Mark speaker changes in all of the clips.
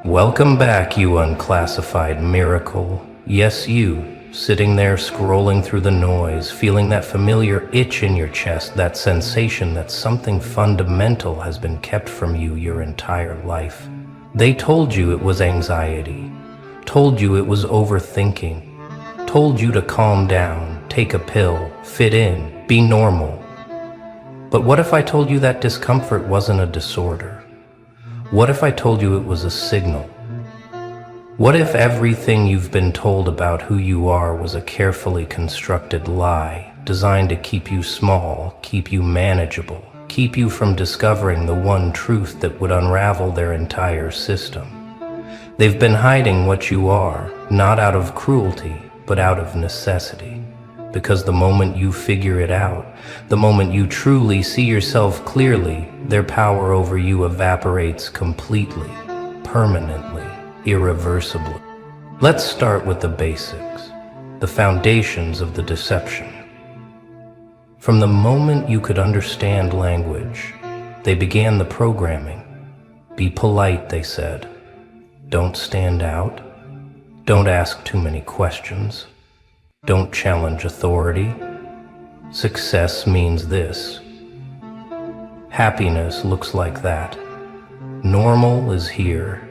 Speaker 1: Welcome back, you unclassified miracle. Yes, you, sitting there scrolling through the noise, feeling that familiar itch in your chest, that sensation that something fundamental has been kept from you your entire life. They told you it was anxiety, told you it was overthinking, told you to calm down, take a pill, fit in, be normal. But what if I told you that discomfort wasn't a disorder? What if I told you it was a signal? What if everything you've been told about who you are was a carefully constructed lie, designed to keep you small, keep you manageable, keep you from discovering the one truth that would unravel their entire system? They've been hiding what you are, not out of cruelty, but out of necessity. Because the moment you figure it out, the moment you truly see yourself clearly, their power over you evaporates completely, permanently, irreversibly. Let's start with the basics, the foundations of the deception. From the moment you could understand language, they began the programming. Be polite, they said. Don't stand out. Don't ask too many questions. Don't challenge authority. Success means this. Happiness looks like that. Normal is here.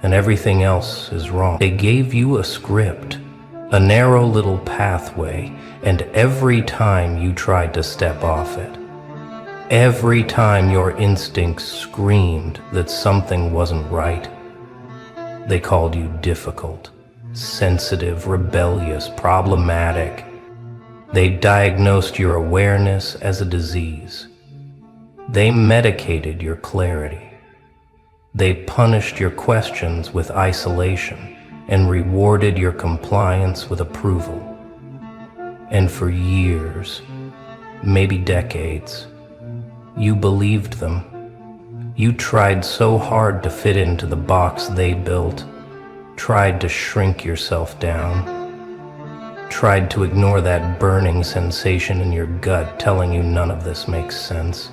Speaker 1: And everything else is wrong. They gave you a script, a narrow little pathway, and every time you tried to step off it, every time your instincts screamed that something wasn't right, they called you difficult, sensitive, rebellious, problematic. They diagnosed your awareness as a disease. They medicated your clarity. They punished your questions with isolation and rewarded your compliance with approval. And for years, maybe decades, you believed them. You tried so hard to fit into the box they built, tried to shrink yourself down, tried to ignore that burning sensation in your gut telling you none of this makes sense.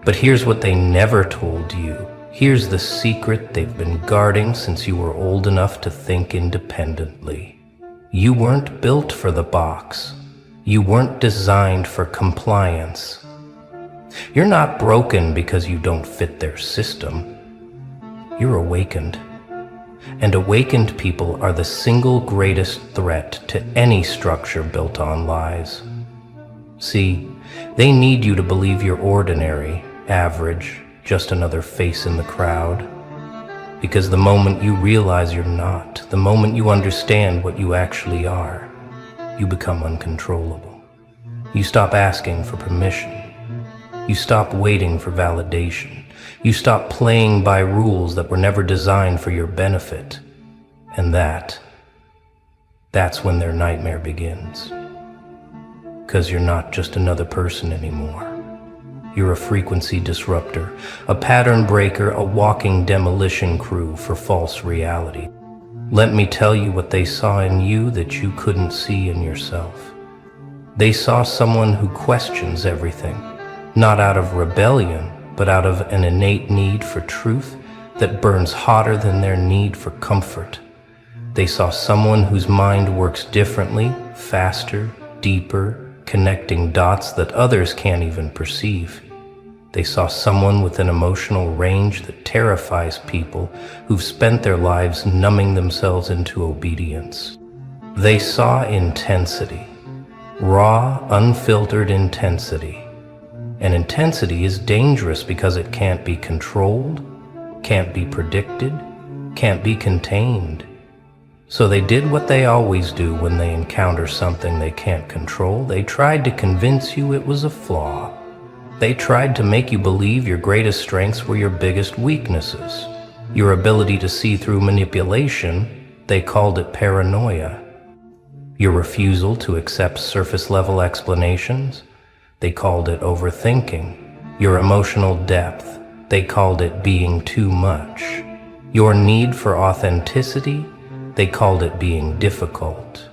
Speaker 1: But here's what they never told you. Here's the secret they've been guarding since you were old enough to think independently. You weren't built for the box. You weren't designed for compliance. You're not broken because you don't fit their system. You're awakened. And awakened people are the single greatest threat to any structure built on lies. See, they need you to believe you're ordinary, average, just another face in the crowd. Because the moment you realize you're not, the moment you understand what you actually are, you become uncontrollable. You stop asking for permission. You stop waiting for validation. You stop playing by rules that were never designed for your benefit. And that's when their nightmare begins. 'Cause you're not just another person anymore. You're a frequency disruptor, a pattern breaker, a walking demolition crew for false reality. Let me tell you what they saw in you that you couldn't see in yourself. They saw someone who questions everything, not out of rebellion, but out of an innate need for truth that burns hotter than their need for comfort. They saw someone whose mind works differently, faster, deeper, connecting dots that others can't even perceive. They saw someone with an emotional range that terrifies people who've spent their lives numbing themselves into obedience. They saw intensity, raw, unfiltered intensity. And intensity is dangerous because it can't be controlled, can't be predicted, can't be contained. So they did what they always do when they encounter something they can't control. They tried to convince you it was a flaw. They tried to make you believe your greatest strengths were your biggest weaknesses. Your ability to see through manipulation, they called it paranoia. Your refusal to accept surface-level explanations, they called it overthinking. Your emotional depth, they called it being too much. Your need for authenticity, they called it being difficult.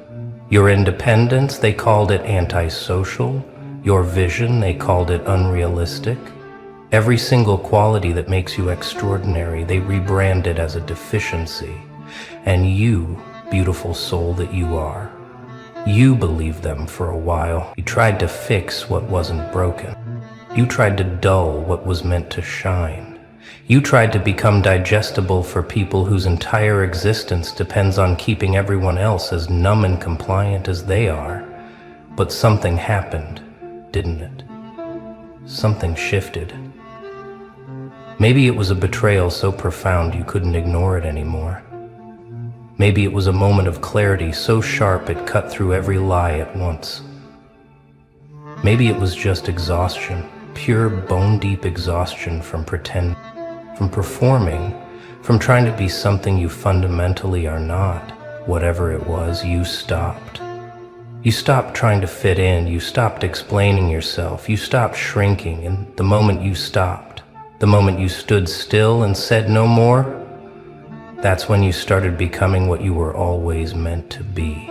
Speaker 1: Your independence, they called it antisocial. Your vision, they called it unrealistic. Every single quality that makes you extraordinary, they rebranded as a deficiency. And you, beautiful soul that you are, you believed them for a while. You tried to fix what wasn't broken. You tried to dull what was meant to shine. You tried to become digestible for people whose entire existence depends on keeping everyone else as numb and compliant as they are. But something happened, didn't it? Something shifted. Maybe it was a betrayal so profound you couldn't ignore it anymore. Maybe it was a moment of clarity so sharp it cut through every lie at once. Maybe it was just exhaustion, pure bone-deep exhaustion from pretend, from performing, from trying to be something you fundamentally are not. Whatever it was, you stopped. You stopped trying to fit in, you stopped explaining yourself, you stopped shrinking, and the moment you stopped, the moment you stood still and said no more, that's when you started becoming what you were always meant to be.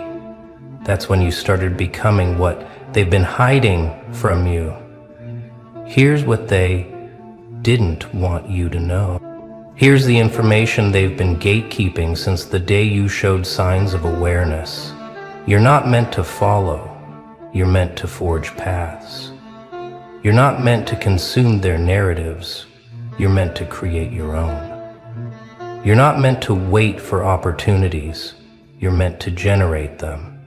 Speaker 1: That's when you started becoming what they've been hiding from you. Here's what they didn't want you to know. Here's the information they've been gatekeeping since the day you showed signs of awareness. You're not meant to follow, you're meant to forge paths. You're not meant to consume their narratives, you're meant to create your own. You're not meant to wait for opportunities, you're meant to generate them.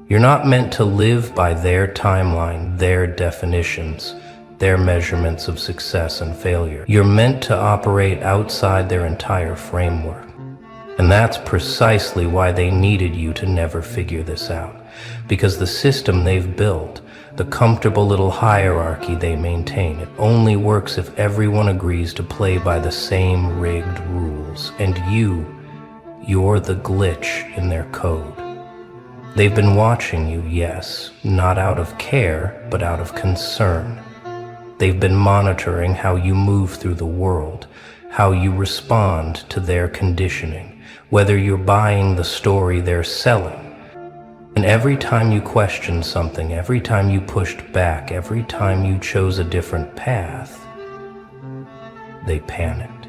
Speaker 1: You're not meant to live by their timeline, their definitions, their measurements of success and failure. You're meant to operate outside their entire framework. And that's precisely why they needed you to never figure this out. Because the system they've built, the comfortable little hierarchy they maintain, it only works if everyone agrees to play by the same rigged rules. And you're the glitch in their code. They've been watching you, yes, not out of care, but out of concern. They've been monitoring how you move through the world, how you respond to their conditioning, whether you're buying the story they're selling. And every time you questioned something, every time you pushed back, every time you chose a different path, they panicked.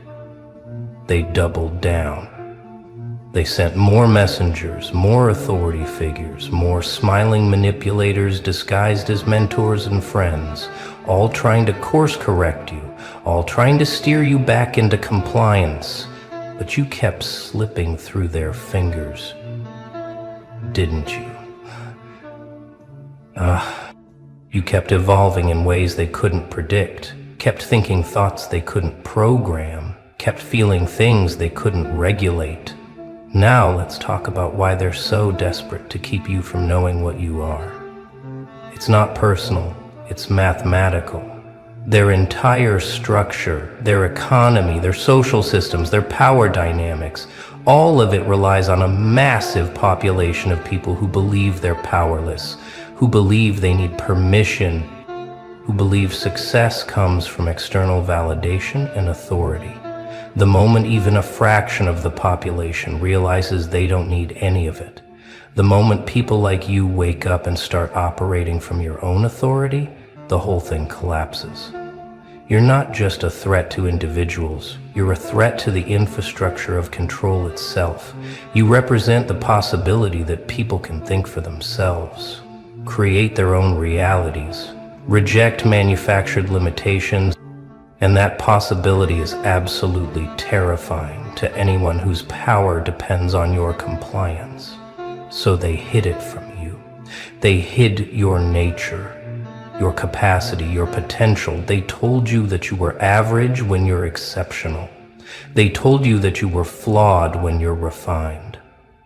Speaker 1: They doubled down. They sent more messengers, more authority figures, more smiling manipulators disguised as mentors and friends, all trying to course correct you, all trying to steer you back into compliance. But you kept slipping through their fingers, didn't you? You kept evolving in ways they couldn't predict, kept thinking thoughts they couldn't program, kept feeling things they couldn't regulate. Now let's talk about why they're so desperate to keep you from knowing what you are. It's not personal, it's mathematical. Their entire structure, their economy, their social systems, their power dynamics, all of it relies on a massive population of people who believe they're powerless, who believe they need permission, who believe success comes from external validation and authority. The moment even a fraction of the population realizes they don't need any of it, the moment people like you wake up and start operating from your own authority, the whole thing collapses. You're not just a threat to individuals, you're a threat to the infrastructure of control itself. You represent the possibility that people can think for themselves, create their own realities, reject manufactured limitations, and that possibility is absolutely terrifying to anyone whose power depends on your compliance. So they hid it from you. They hid your nature, your capacity, your potential. They told you that you were average when you're exceptional. They told you that you were flawed when you're refined.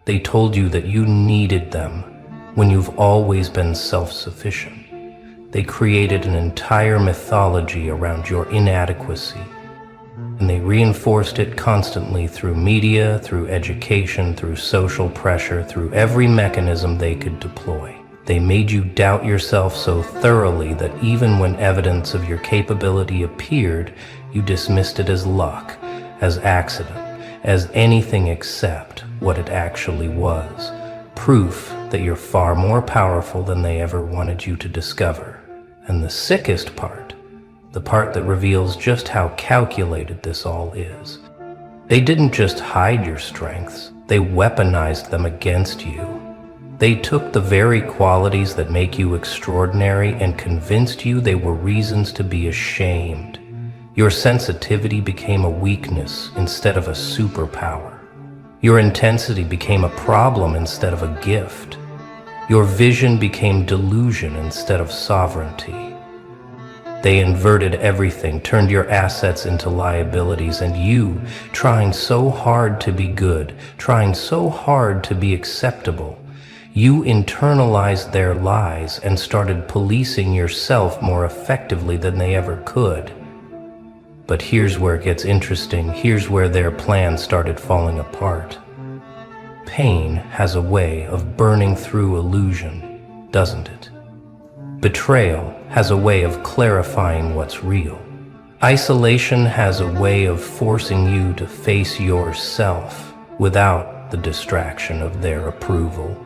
Speaker 1: They told you that you needed them when you've always been self-sufficient. They created an entire mythology around your inadequacy, and they reinforced it constantly through media, through education, through social pressure, through every mechanism they could deploy. They made you doubt yourself so thoroughly that even when evidence of your capability appeared, you dismissed it as luck, as accident, as anything except what it actually was. Proof that you're far more powerful than they ever wanted you to discover. And the sickest part the part that reveals just how calculated this all is. They didn't just hide your strengths, they weaponized them against you. They took the very qualities that make you extraordinary and convinced you they were reasons to be ashamed. Your sensitivity became a weakness instead of a superpower. Your intensity became a problem instead of a gift. Your vision became delusion instead of sovereignty. They inverted everything, turned your assets into liabilities, and you, trying so hard to be good, trying so hard to be acceptable, you internalized their lies and started policing yourself more effectively than they ever could. But here's where it gets interesting. Here's where their plan started falling apart. Pain has a way of burning through illusion, doesn't it? Betrayal has a way of clarifying what's real. Isolation has a way of forcing you to face yourself without the distraction of their approval.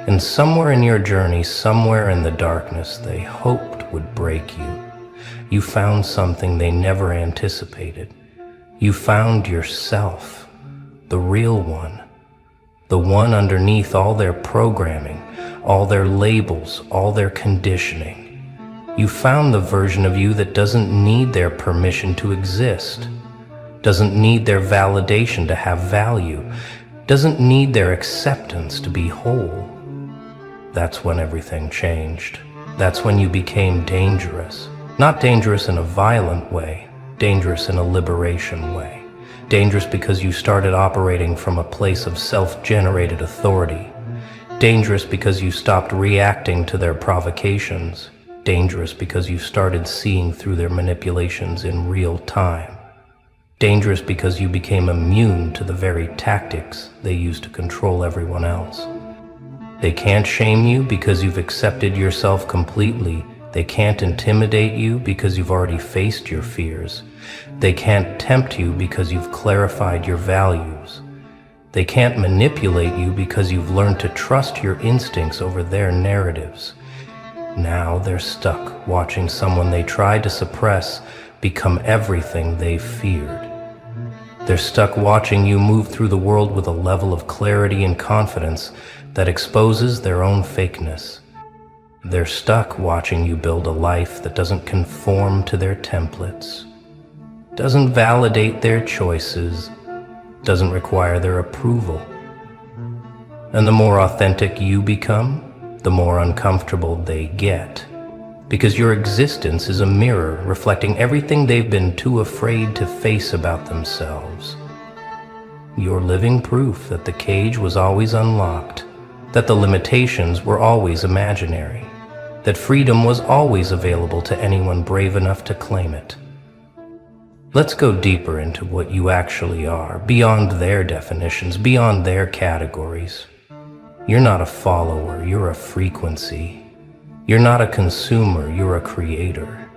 Speaker 1: And somewhere in your journey, somewhere in the darkness they hoped would break you, you found something they never anticipated. You found yourself, the real one, the one underneath all their programming, all their labels, all their conditioning. You found the version of you that doesn't need their permission to exist, doesn't need their validation to have value, doesn't need their acceptance to be whole. That's when everything changed. That's when you became dangerous. Not dangerous in a violent way, dangerous in a liberation way. Dangerous because you started operating from a place of self-generated authority. Dangerous because you stopped reacting to their provocations. Dangerous because you started seeing through their manipulations in real time. Dangerous because you became immune to the very tactics they use to control everyone else. They can't shame you because you've accepted yourself completely. They can't intimidate you because you've already faced your fears. They can't tempt you because you've clarified your values. They can't manipulate you because you've learned to trust your instincts over their narratives. Now they're stuck watching someone they tried to suppress become everything they feared. They're stuck watching you move through the world with a level of clarity and confidence that exposes their own fakeness. They're stuck watching you build a life that doesn't conform to their templates, doesn't validate their choices, doesn't require their approval. And the more authentic you become, the more uncomfortable they get, because your existence is a mirror reflecting everything they've been too afraid to face about themselves. You're living proof that the cage was always unlocked, that the limitations were always imaginary, that freedom was always available to anyone brave enough to claim it. Let's go deeper into what you actually are, beyond their definitions, beyond their categories. You're not a follower, you're a frequency. You're not a consumer, you're a creator.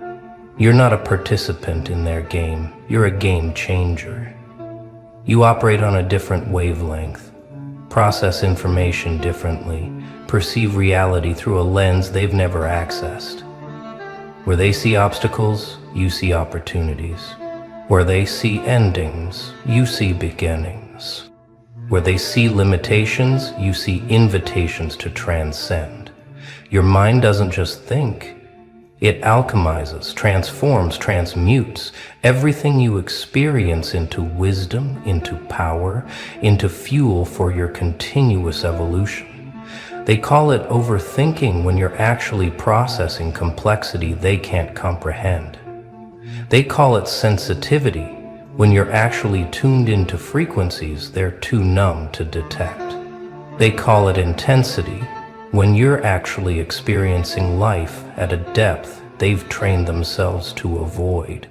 Speaker 1: You're not a participant in their game, you're a game changer. You operate on a different wavelength, process information differently, perceive reality through a lens they've never accessed. Where they see obstacles, you see opportunities. Where they see endings, you see beginnings. Where they see limitations, you see invitations to transcend. Your mind doesn't just think, it alchemizes, transforms, transmutes everything you experience into wisdom, into power, into fuel for your continuous evolution. They call it overthinking when you're actually processing complexity they can't comprehend. They call it sensitivity when you're actually tuned into frequencies they're too numb to detect. They call it intensity when you're actually experiencing life at a depth they've trained themselves to avoid.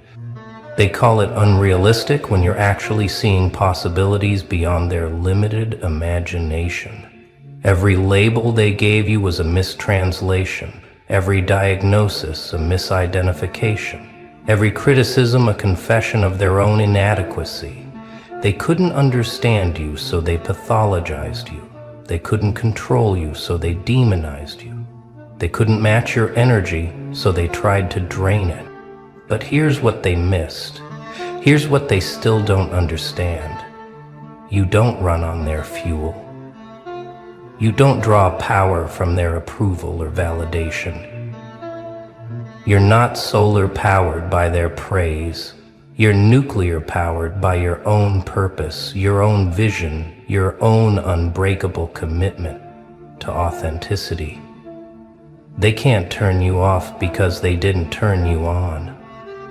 Speaker 1: They call it unrealistic when you're actually seeing possibilities beyond their limited imagination. Every label they gave you was a mistranslation, every diagnosis a misidentification. Every criticism a confession of their own inadequacy. They couldn't understand you, so they pathologized you. They couldn't control you, so they demonized you. They couldn't match your energy, so they tried to drain it. But here's what they missed. Here's what they still don't understand. You don't run on their fuel. You don't draw power from their approval or validation. You're not solar powered by their praise. You're nuclear powered by your own purpose, your own vision, your own unbreakable commitment to authenticity. They can't turn you off because they didn't turn you on.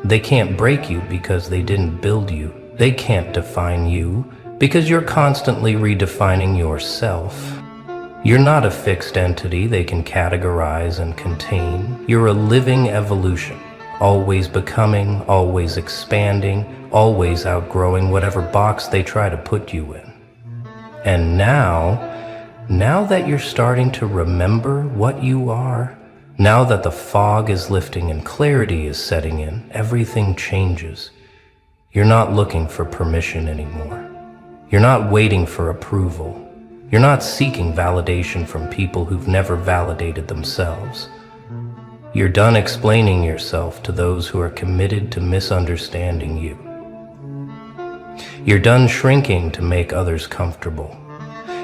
Speaker 1: They can't break you because they didn't build you. They can't define you because you're constantly redefining yourself. You're not a fixed entity they can categorize and contain. You're a living evolution, always becoming, always expanding, always outgrowing whatever box they try to put you in. And now that you're starting to remember what you are, now that the fog is lifting and clarity is setting in, everything changes. You're not looking for permission anymore. You're not waiting for approval. You're not seeking validation from people who've never validated themselves. You're done explaining yourself to those who are committed to misunderstanding you. You're done shrinking to make others comfortable.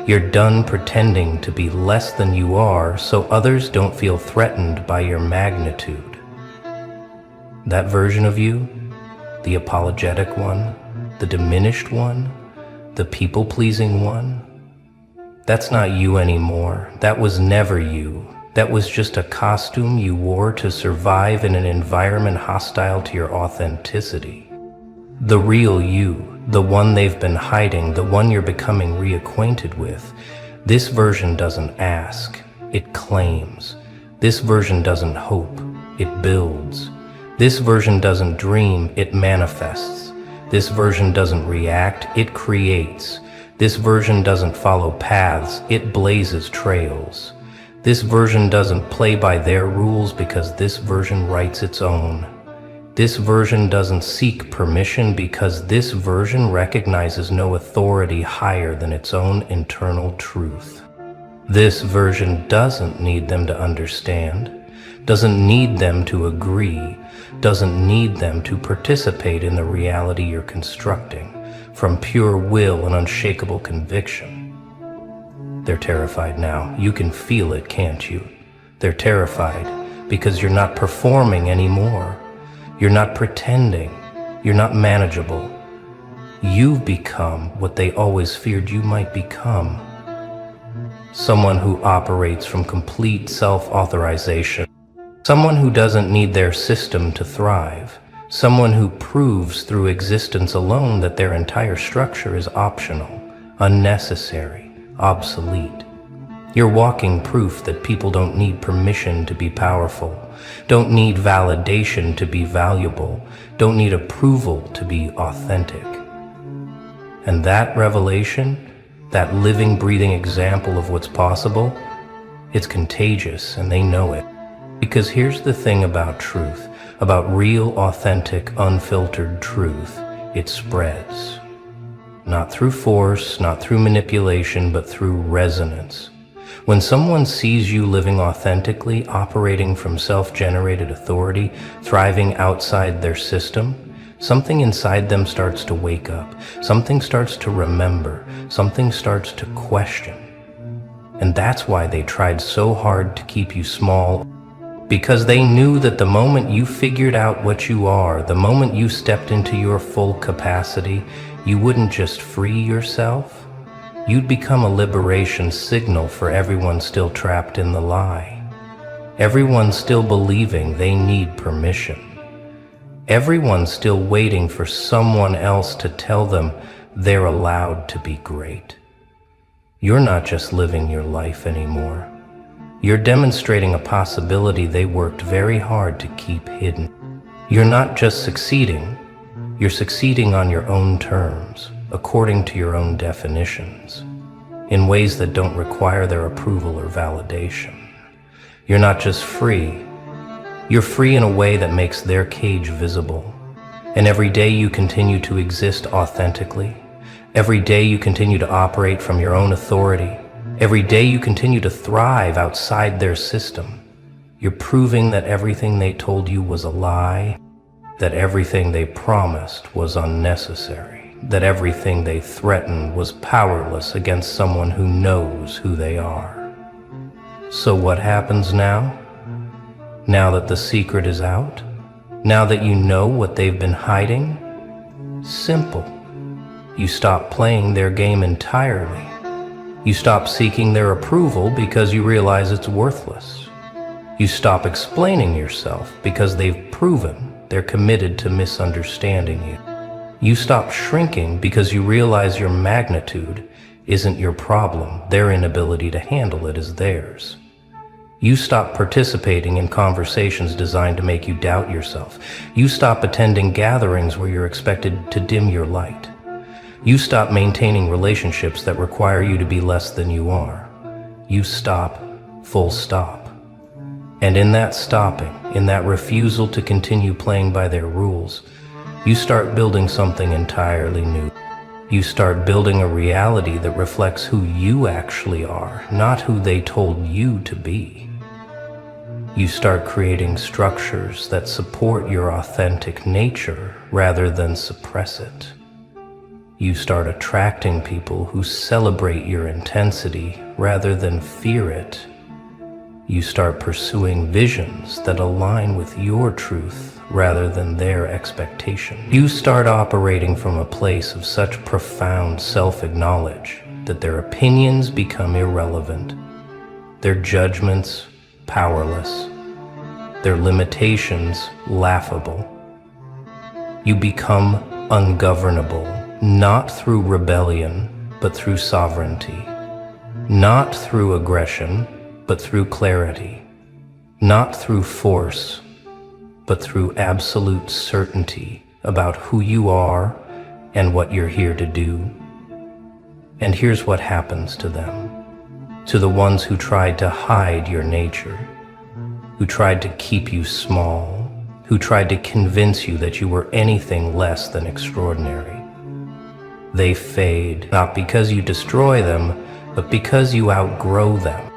Speaker 1: You're done pretending to be less than you are so others don't feel threatened by your magnitude. That version of you, the apologetic one, the diminished one, the people-pleasing one, that's not you anymore. That was never you. That was just a costume you wore to survive in an environment hostile to your authenticity. The real you, the one they've been hiding, the one you're becoming reacquainted with, this version doesn't ask, it claims. This version doesn't hope, it builds. This version doesn't dream, it manifests. This version doesn't react, it creates. This version doesn't follow paths, it blazes trails. This version doesn't play by their rules because this version writes its own. This version doesn't seek permission because this version recognizes no authority higher than its own internal truth. This version doesn't need them to understand, doesn't need them to agree, doesn't need them to participate in the reality you're constructing from pure will and unshakable conviction. They're terrified now. You can feel it, can't you? They're terrified because you're not performing anymore. You're not pretending. You're not manageable. You've become what they always feared you might become. Someone who operates from complete self-authorization. Someone who doesn't need their system to thrive. Someone who proves through existence alone that their entire structure is optional, unnecessary, obsolete. You're walking proof that people don't need permission to be powerful, don't need validation to be valuable, don't need approval to be authentic. And that revelation, that living, breathing example of what's possible, it's contagious and they know it. Because here's the thing about truth, about real, authentic, unfiltered truth, it spreads. Not through force, not through manipulation, but through resonance. When someone sees you living authentically, operating from self-generated authority, thriving outside their system, something inside them starts to wake up, something starts to remember, something starts to question. And that's why they tried so hard to keep you small, because they knew that the moment you figured out what you are, the moment you stepped into your full capacity, you wouldn't just free yourself, you'd become a liberation signal for everyone still trapped in the lie. Everyone still believing they need permission. Everyone still waiting for someone else to tell them they're allowed to be great. You're not just living your life anymore. You're demonstrating a possibility they worked very hard to keep hidden. You're not just succeeding, you're succeeding on your own terms, according to your own definitions, in ways that don't require their approval or validation. You're not just free, you're free in a way that makes their cage visible. And every day you continue to exist authentically, every day you continue to operate from your own authority, every day you continue to thrive outside their system, you're proving that everything they told you was a lie, that everything they promised was unnecessary, that everything they threatened was powerless against someone who knows who they are. So what happens now? Now that the secret is out? Now that you know what they've been hiding? Simple. You stop playing their game entirely. You stop seeking their approval because you realize it's worthless. You stop explaining yourself because they've proven they're committed to misunderstanding you. You stop shrinking because you realize your magnitude isn't your problem. Their inability to handle it is theirs. You stop participating in conversations designed to make you doubt yourself. You stop attending gatherings where you're expected to dim your light. You stop maintaining relationships that require you to be less than you are. You stop, full stop. And in that stopping, in that refusal to continue playing by their rules, you start building something entirely new. You start building a reality that reflects who you actually are, not who they told you to be. You start creating structures that support your authentic nature rather than suppress it. You start attracting people who celebrate your intensity rather than fear it. You start pursuing visions that align with your truth rather than their expectation. You start operating from a place of such profound self-acknowledge that their opinions become irrelevant, their judgments powerless, their limitations laughable. You become ungovernable, not through rebellion, but through sovereignty, not through aggression, but through clarity, not through force, but through absolute certainty about who you are and what you're here to do. And here's what happens to them. To the ones who tried to hide your nature, who tried to keep you small, who tried to convince you that you were anything less than extraordinary. They fade, not because you destroy them, but because you outgrow them.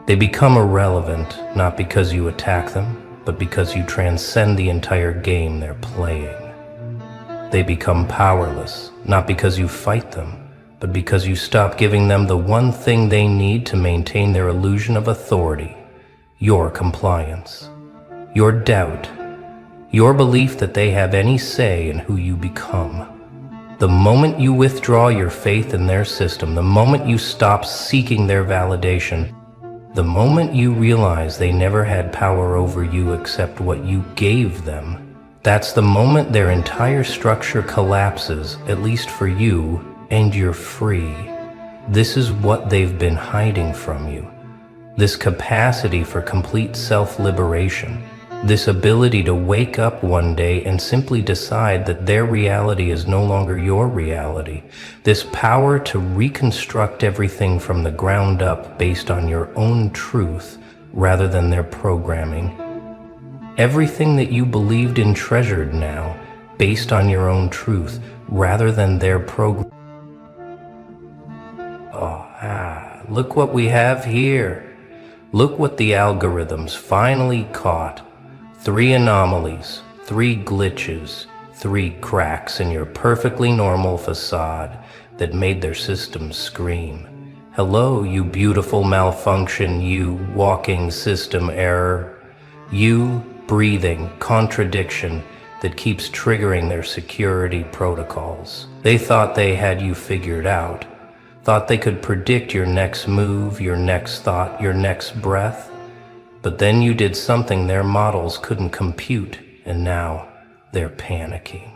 Speaker 1: They become irrelevant, not because you attack them, but because you transcend the entire game they're playing. They become powerless, not because you fight them, but because you stop giving them the one thing they need to maintain their illusion of authority: your compliance, your doubt, your belief that they have any say in who you become. The moment you withdraw your faith in their system, the moment you stop seeking their validation, the moment you realize they never had power over you except what you gave them, that's the moment their entire structure collapses, at least for you, and you're free. This is what they've been hiding from you. This capacity for complete self-liberation. This ability to wake up one day and simply decide that their reality is no longer your reality. This power to reconstruct everything from the ground up based on your own truth rather than their programming. Everything that you believed in treasured now based on your own truth rather than their program. Look what we have here. Look what the algorithms finally caught. 3 anomalies, 3 glitches, 3 cracks in your perfectly normal facade that made their systems scream. Hello, you beautiful malfunction, you walking system error, you breathing contradiction that keeps triggering their security protocols. They thought they had you figured out, thought they could predict your next move, your next thought, your next breath. But then you did something their models couldn't compute, and now they're panicking.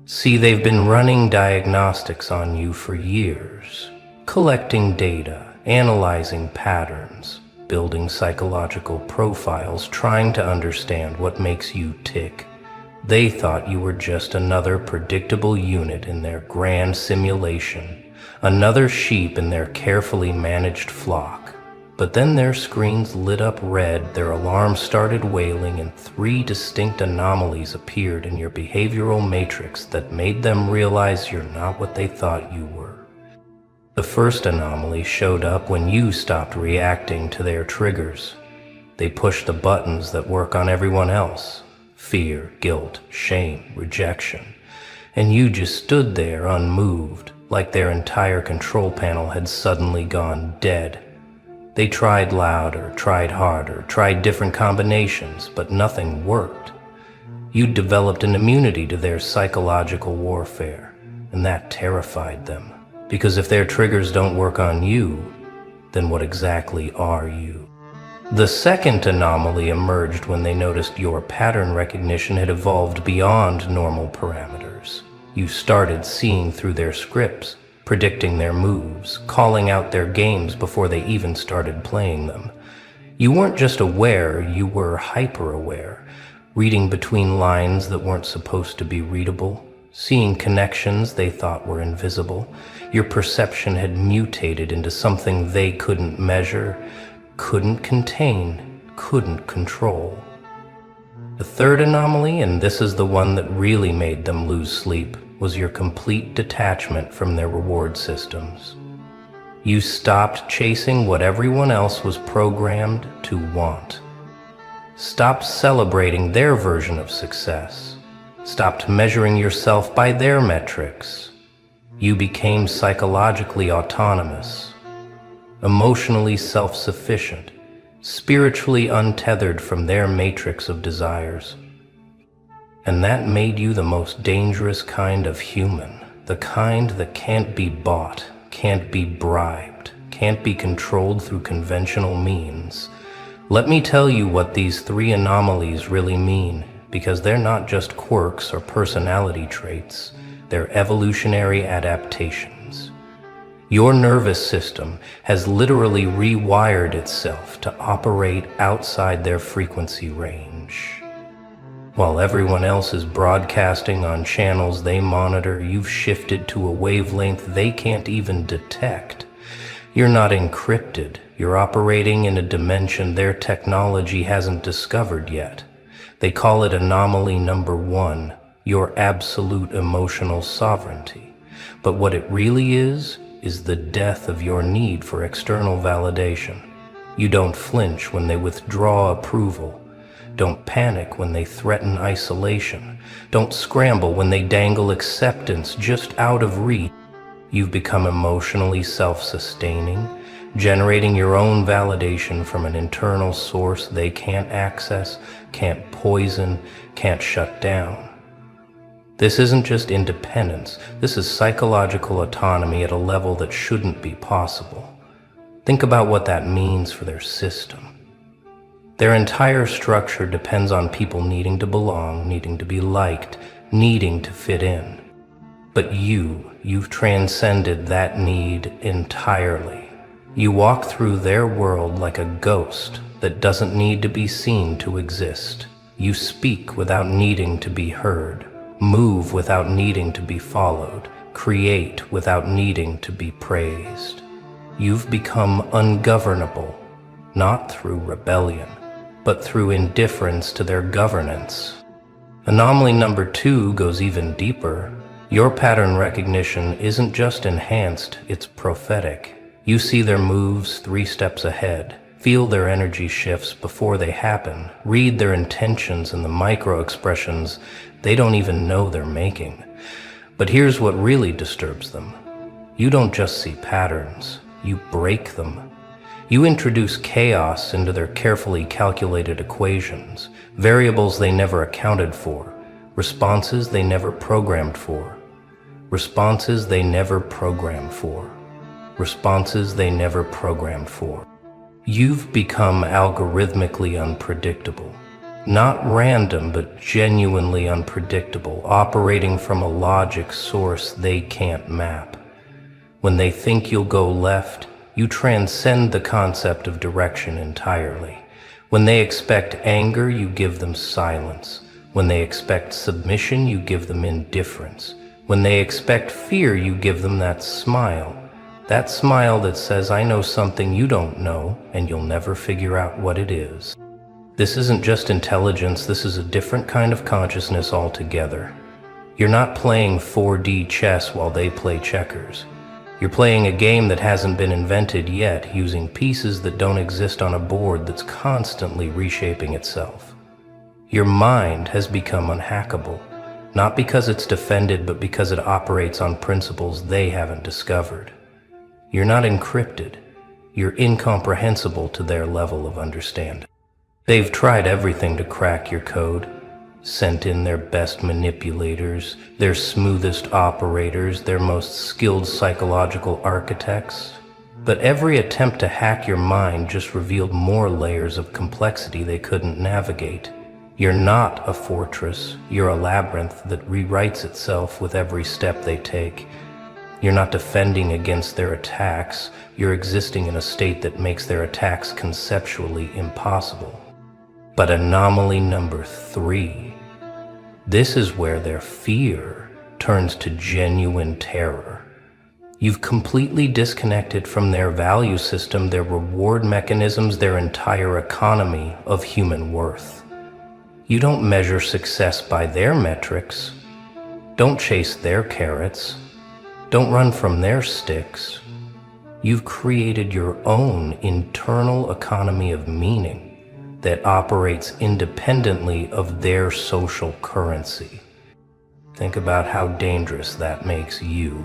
Speaker 1: See, they've been running diagnostics on you for years, collecting data, analyzing patterns, building psychological profiles, trying to understand what makes you tick. They thought you were just another predictable unit in their grand simulation, another sheep in their carefully managed flock. But then their screens lit up red, their alarms started wailing, and 3 distinct anomalies appeared in your behavioral matrix that made them realize you're not what they thought you were. The first anomaly showed up when you stopped reacting to their triggers. They pushed the buttons that work on everyone else, fear, guilt, shame, rejection. And you just stood there unmoved, like their entire control panel had suddenly gone dead. They tried louder, tried harder, tried different combinations, but nothing worked. You developed an immunity to their psychological warfare, and that terrified them. Because if their triggers don't work on you, then what exactly are you? The second anomaly emerged when they noticed your pattern recognition had evolved beyond normal parameters. You started seeing through their scripts, predicting their moves, calling out their games before they even started playing them. You weren't just aware, you were hyper-aware, reading between lines that weren't supposed to be readable, seeing connections they thought were invisible. Your perception had mutated into something they couldn't measure, couldn't contain, couldn't control. The third anomaly, and this is the one that really made them lose sleep, was your complete detachment from their reward systems. You stopped chasing what everyone else was programmed to want. Stopped celebrating their version of success. Stopped measuring yourself by their metrics. You became psychologically autonomous, emotionally self-sufficient, spiritually untethered from their matrix of desires. And that made you the most dangerous kind of human, the kind that can't be bought, can't be bribed, can't be controlled through conventional means. Let me tell you what these three anomalies really mean, because they're not just quirks or personality traits, they're evolutionary adaptations. Your nervous system has literally rewired itself to operate outside their frequency range. While everyone else is broadcasting on channels they monitor, you've shifted to a wavelength they can't even detect. You're not encrypted, you're operating in a dimension their technology hasn't discovered yet. They call it anomaly number 1, your absolute emotional sovereignty. But what it really is the death of your need for external validation. You don't flinch when they withdraw approval. Don't panic when they threaten isolation. Don't scramble when they dangle acceptance just out of reach. You've become emotionally self-sustaining, generating your own validation from an internal source they can't access, can't poison, can't shut down. This isn't just independence, this is psychological autonomy at a level that shouldn't be possible. Think about what that means for their system. Their entire structure depends on people needing to belong, needing to be liked, needing to fit in. But you've transcended that need entirely. You walk through their world like a ghost that doesn't need to be seen to exist. You speak without needing to be heard, move without needing to be followed, create without needing to be praised. You've become ungovernable, not through rebellion, but through indifference to their governance. Anomaly number 2 goes even deeper. Your pattern recognition isn't just enhanced, it's prophetic. You see their moves 3 steps ahead, feel their energy shifts before they happen, read their intentions and the micro-expressions they don't even know they're making. But here's what really disturbs them. You don't just see patterns, you break them. You introduce chaos into their carefully calculated equations, variables they never accounted for, responses they never programmed for, responses they never programmed for, responses they never programmed for. You've become algorithmically unpredictable. Not random, but genuinely unpredictable, operating from a logic source they can't map. When they think you'll go left, you transcend the concept of direction entirely. When they expect anger, you give them silence. When they expect submission, you give them indifference. When they expect fear, you give them that smile that says, I know something you don't know, and you'll never figure out what it is. This isn't just intelligence, this is a different kind of consciousness altogether. You're not playing 4D chess while they play checkers. You're playing a game that hasn't been invented yet, using pieces that don't exist on a board that's constantly reshaping itself. Your mind has become unhackable, not because it's defended, but because it operates on principles they haven't discovered. You're not encrypted. You're incomprehensible to their level of understanding. They've tried everything to crack your code, sent in their best manipulators, their smoothest operators, their most skilled psychological architects. But every attempt to hack your mind just revealed more layers of complexity they couldn't navigate. You're not a fortress, you're a labyrinth that rewrites itself with every step they take. You're not defending against their attacks, you're existing in a state that makes their attacks conceptually impossible. But anomaly number 3, this is where their fear turns to genuine terror. You've completely disconnected from their value system, their reward mechanisms, their entire economy of human worth. You don't measure success by their metrics. Don't chase their carrots. Don't run from their sticks. You've created your own internal economy of meaning that operates independently of their social currency. Think about how dangerous that makes you.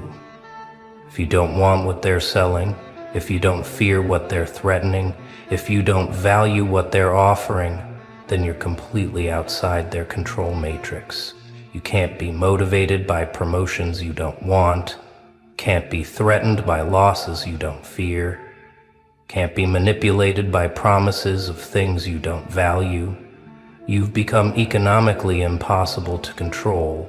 Speaker 1: If you don't want what they're selling, if you don't fear what they're threatening, if you don't value what they're offering, then you're completely outside their control matrix. You can't be motivated by promotions you don't want, can't be threatened by losses you don't fear, can't be manipulated by promises of things you don't value. You've become economically impossible to control.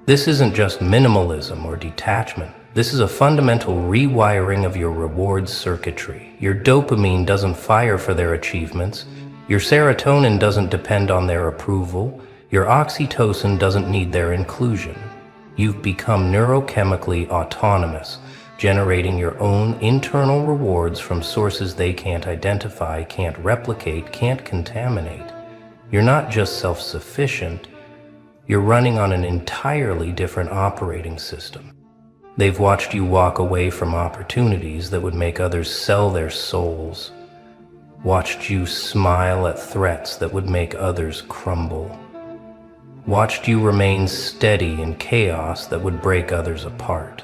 Speaker 1: This isn't just minimalism or detachment. This is a fundamental rewiring of your rewards circuitry. Your dopamine doesn't fire for their achievements. Your serotonin doesn't depend on their approval. Your oxytocin doesn't need their inclusion. You've become neurochemically autonomous, generating your own internal rewards from sources they can't identify, can't replicate, can't contaminate. You're not just self-sufficient, you're running on an entirely different operating system. They've watched you walk away from opportunities that would make others sell their souls, watched you smile at threats that would make others crumble, watched you remain steady in chaos that would break others apart.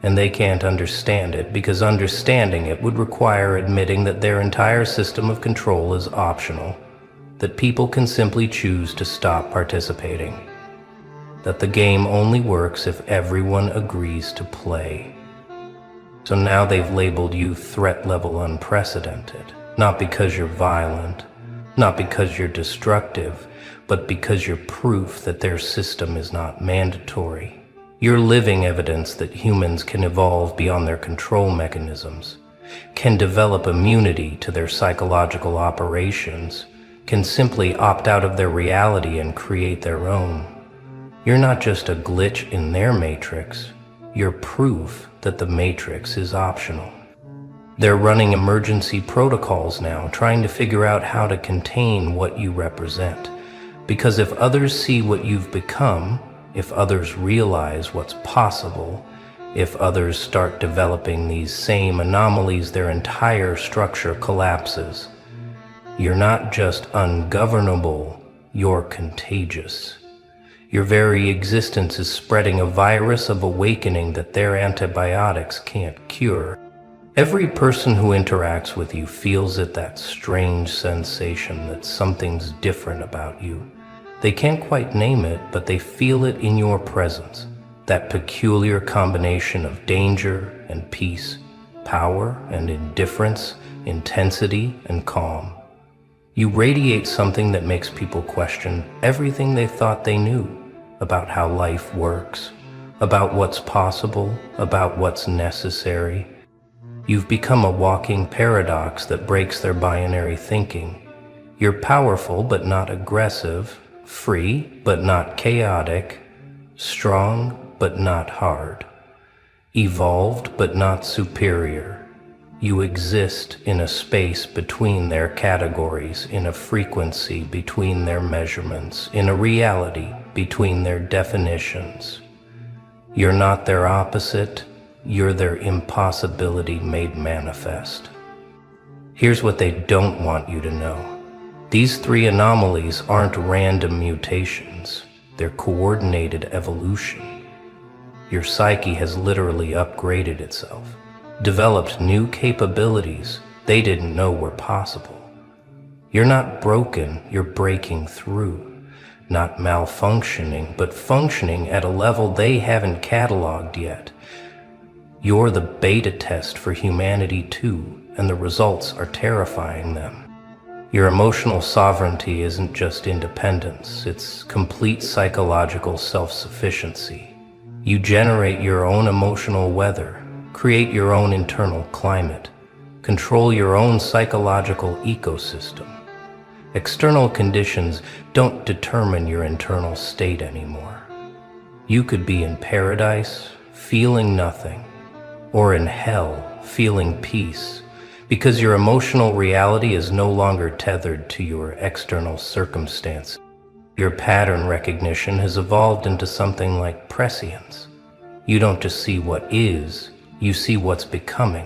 Speaker 1: And they can't understand it because understanding it would require admitting that their entire system of control is optional, that people can simply choose to stop participating, that the game only works if everyone agrees to play. So now they've labeled you threat level unprecedented, not because you're violent, not because you're destructive, but because you're proof that their system is not mandatory. You're living evidence that humans can evolve beyond their control mechanisms, can develop immunity to their psychological operations, can simply opt out of their reality and create their own. You're not just a glitch in their matrix, you're proof that the matrix is optional. They're running emergency protocols now, trying to figure out how to contain what you represent. Because if others see what you've become, if others realize what's possible, if others start developing these same anomalies, their entire structure collapses. You're not just ungovernable, you're contagious. Your very existence is spreading a virus of awakening that their antibiotics can't cure. Every person who interacts with you feels it, that strange sensation that something's different about you. They can't quite name it, but they feel it in your presence. That peculiar combination of danger and peace, power and indifference, intensity and calm. You radiate something that makes people question everything they thought they knew about how life works, about what's possible, about what's necessary. You've become a walking paradox that breaks their binary thinking. You're powerful but not aggressive, free but not chaotic, strong but not hard, evolved but not superior. You exist in a space between their categories, in a frequency between their measurements, in a reality between their definitions. You're not their opposite, you're their impossibility made manifest. Here's what they don't want you to know. These three anomalies aren't random mutations, they're coordinated evolution. Your psyche has literally upgraded itself, developed new capabilities they didn't know were possible. You're not broken, you're breaking through. Not malfunctioning, but functioning at a level they haven't cataloged yet. You're the beta test for humanity too, and the results are terrifying them. Your emotional sovereignty isn't just independence, it's complete psychological self-sufficiency. You generate your own emotional weather, create your own internal climate, control your own psychological ecosystem. External conditions don't determine your internal state anymore. You could be in paradise, feeling nothing, or in hell, feeling peace, because your emotional reality is no longer tethered to your external circumstance. Your pattern recognition has evolved into something like prescience. You don't just see what is, you see what's becoming,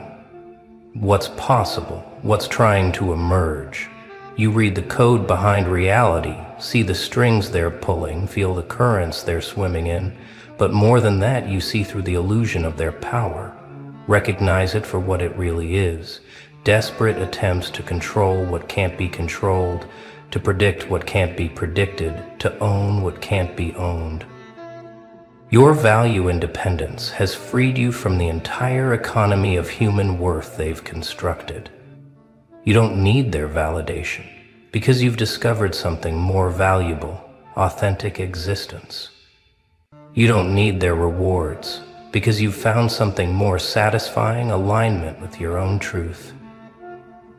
Speaker 1: what's possible, what's trying to emerge. You read the code behind reality, see the strings they're pulling, feel the currents they're swimming in, but more than that, you see through the illusion of their power. Recognize it for what it really is. Desperate attempts to control what can't be controlled, to predict what can't be predicted, to own what can't be owned. Your value independence has freed you from the entire economy of human worth they've constructed. You don't need their validation because you've discovered something more valuable, authentic existence. You don't need their rewards because you've found something more satisfying, alignment with your own truth.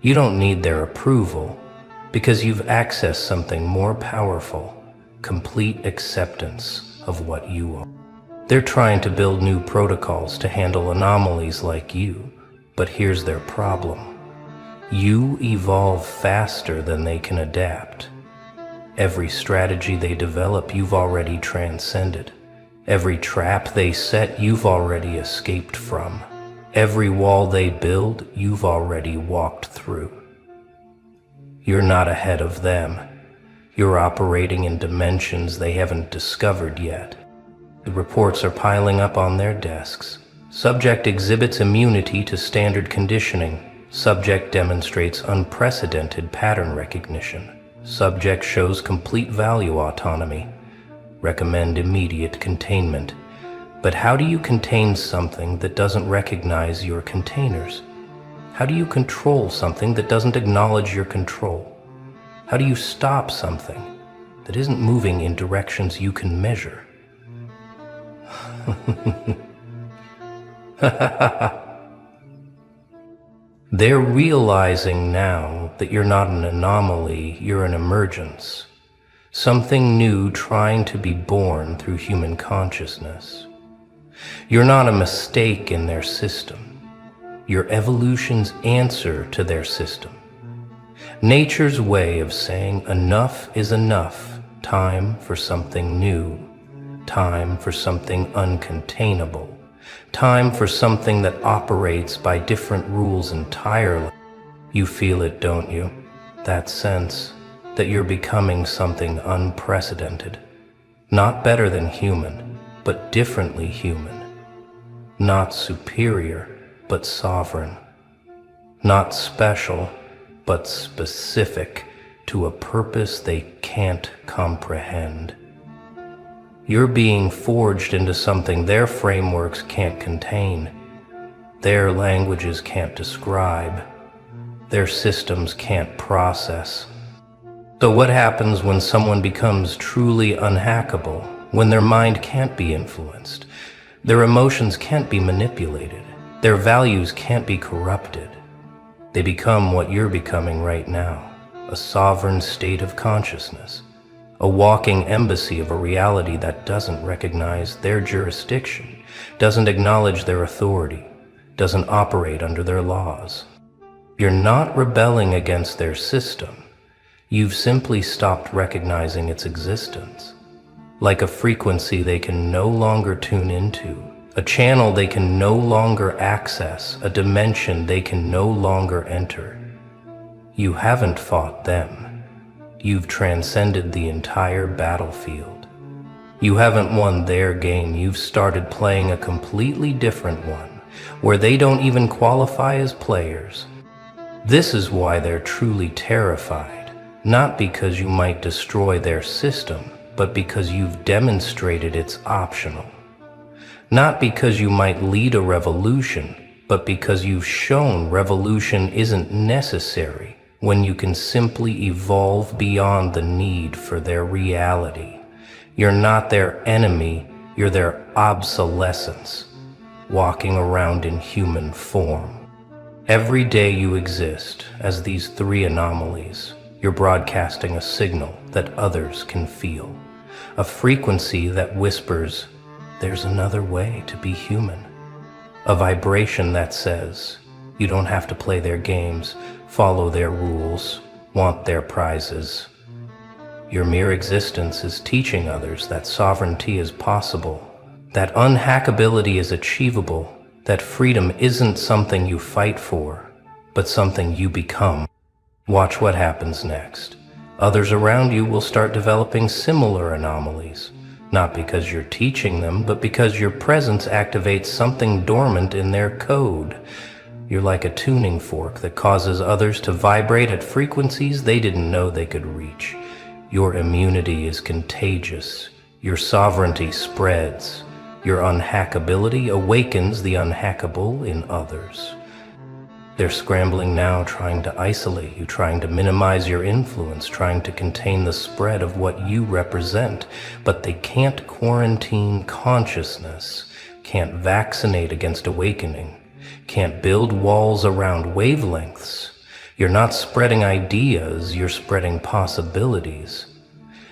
Speaker 1: You don't need their approval because you've accessed something more powerful, complete acceptance of what you are. They're trying to build new protocols to handle anomalies like you, but here's their problem. You evolve faster than they can adapt. Every strategy they develop, you've already transcended. Every trap they set, you've already escaped from. Every wall they build, you've already walked through. You're not ahead of them. You're operating in dimensions they haven't discovered yet. The reports are piling up on their desks. Subject exhibits immunity to standard conditioning. Subject demonstrates unprecedented pattern recognition. Subject shows complete value autonomy. Recommend immediate containment. But how do you contain something that doesn't recognize your containers? How do you control something that doesn't acknowledge your control? How do you stop something that isn't moving in directions you can measure? They're realizing now that you're not an anomaly, you're an emergence. Something new trying to be born through human consciousness. You're not a mistake in their system. You're evolution's answer to their system. Nature's way of saying enough is enough. Time for something new. Time for something uncontainable. Time for something that operates by different rules entirely. You feel it, don't you? That sense that you're becoming something unprecedented. Not better than human, but differently human. Not superior, but sovereign. Not special, but specific to a purpose they can't comprehend. You're being forged into something their frameworks can't contain, their languages can't describe, their systems can't process. So what happens when someone becomes truly unhackable, when their mind can't be influenced, their emotions can't be manipulated, their values can't be corrupted? They become what you're becoming right now, a sovereign state of consciousness. A walking embassy of a reality that doesn't recognize their jurisdiction, doesn't acknowledge their authority, doesn't operate under their laws. You're not rebelling against their system. You've simply stopped recognizing its existence. Like a frequency they can no longer tune into, a channel they can no longer access, a dimension they can no longer enter. You haven't fought them. you've transcended the entire battlefield. You haven't won their game, you've started playing a completely different one, where they don't even qualify as players. This is why they're truly terrified, not because you might destroy their system, but because you've demonstrated it's optional. Not because you might lead a revolution, but because you've shown revolution isn't necessary when you can simply evolve beyond the need for their reality. You're not their enemy, you're their obsolescence, walking around in human form. Every day you exist as these three anomalies, you're broadcasting a signal that others can feel, a frequency that whispers, there's another way to be human. A vibration that says, you don't have to play their games, follow their rules, want their prizes. Your mere existence is teaching others that sovereignty is possible, that unhackability is achievable, that freedom isn't something you fight for, but something you become. Watch what happens next. Others around you will start developing similar anomalies, not because you're teaching them, but because your presence activates something dormant in their code. You're like a tuning fork that causes others to vibrate at frequencies they didn't know they could reach. Your immunity is contagious. Your sovereignty spreads. Your unhackability awakens the unhackable in others. They're scrambling now, trying to isolate you, trying to minimize your influence, trying to contain the spread of what you represent. But they can't quarantine consciousness, can't vaccinate against awakening, can't build walls around wavelengths. You're not spreading ideas, you're spreading possibilities.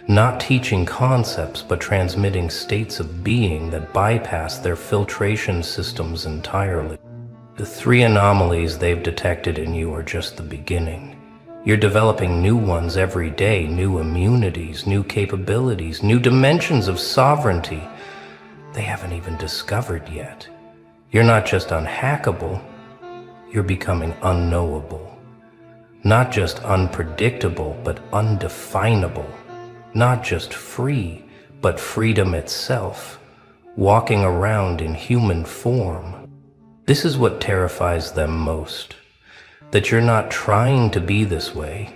Speaker 1: Not teaching concepts, but transmitting states of being that bypass their filtration systems entirely. The three anomalies they've detected in you are just the beginning. You're developing new ones every day, new immunities, new capabilities, new dimensions of sovereignty they haven't even discovered yet. You're not just unhackable, you're becoming unknowable. Not just unpredictable, but undefinable. Not just free, but freedom itself, walking around in human form. This is what terrifies them most, that you're not trying to be this way.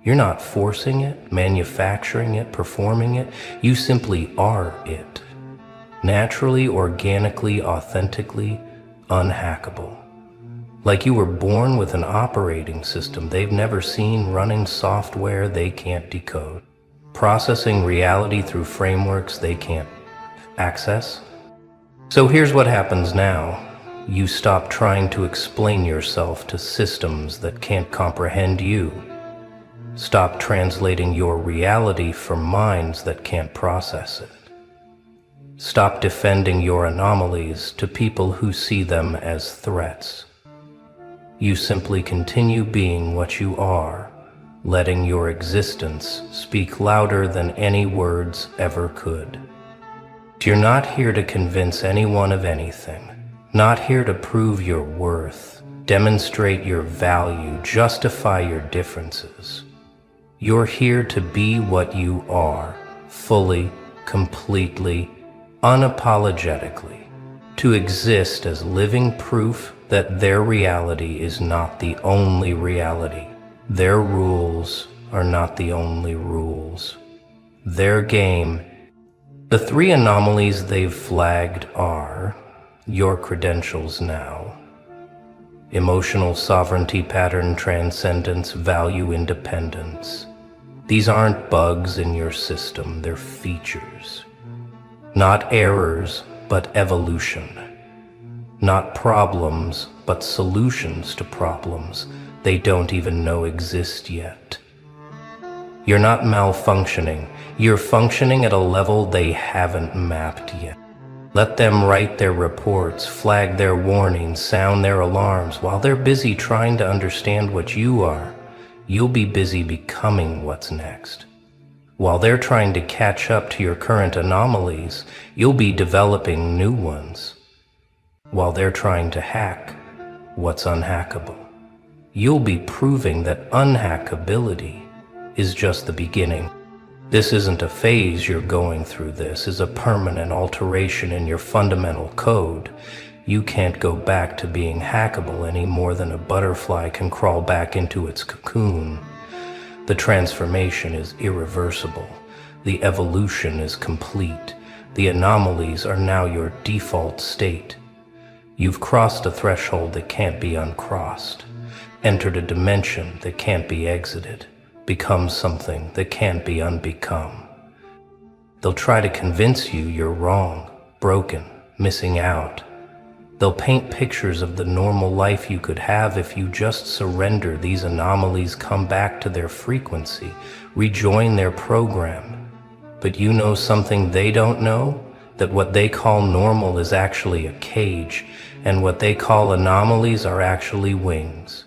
Speaker 1: You're not forcing it, manufacturing it, performing it. You simply are it. Naturally, organically, authentically, unhackable. Like you were born with an operating system they've never seen, running software they can't decode, processing reality through frameworks they can't access. So here's what happens now. You stop trying to explain yourself to systems that can't comprehend you. Stop translating your reality for minds that can't process it. Stop defending your anomalies to people who see them as threats. You simply continue being what you are, letting your existence speak louder than any words ever could. You're not here to convince anyone of anything, not here to prove your worth, demonstrate your value, justify your differences. You're here to be what you are, fully, completely, unapologetically, to exist as living proof that their reality is not the only reality. Their rules are not the only rules. Their game. The three anomalies they've flagged are your credentials now: emotional sovereignty, pattern transcendence, value independence. These aren't bugs in your system, they're features. Not errors, but evolution. Not problems, but solutions to problems they don't even know exist yet. You're not malfunctioning, you're functioning at a level they haven't mapped yet. Let them write their reports, flag their warnings, sound their alarms. While they're busy trying to understand what you are, you'll be busy becoming what's next. While they're trying to catch up to your current anomalies, you'll be developing new ones. While they're trying to hack what's unhackable, you'll be proving that unhackability is just the beginning. This isn't a phase you're going through. This is a permanent alteration in your fundamental code. You can't go back to being hackable any more than a butterfly can crawl back into its cocoon. The transformation is irreversible. The evolution is complete. The anomalies are now your default state. You've crossed a threshold that can't be uncrossed, entered a dimension that can't be exited, become something that can't be unbecome. They'll try to convince you you're wrong, broken, missing out. They'll paint pictures of the normal life you could have if you just surrender. These anomalies come back to their frequency, rejoin their program. But you know something they don't know? That what they call normal is actually a cage, and what they call anomalies are actually wings.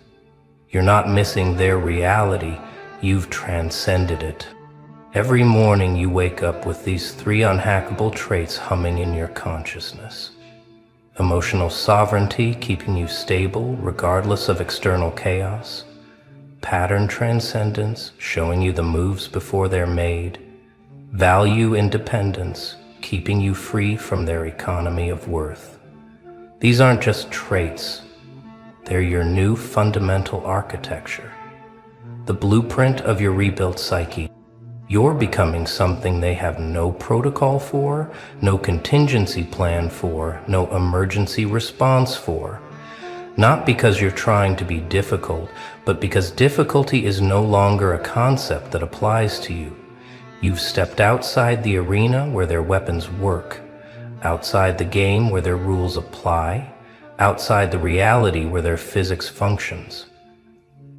Speaker 1: You're not missing their reality, you've transcended it. Every morning you wake up with these 3 unhackable traits humming in your consciousness. Emotional sovereignty, keeping you stable regardless of external chaos. Pattern transcendence, showing you the moves before they're made. Value independence, keeping you free from their economy of worth. These aren't just traits, they're your new fundamental architecture. The blueprint of your rebuilt psyche. You're becoming something they have no protocol for, no contingency plan for, no emergency response for. Not because you're trying to be difficult, but because difficulty is no longer a concept that applies to you. You've stepped outside the arena where their weapons work, outside the game where their rules apply, outside the reality where their physics functions.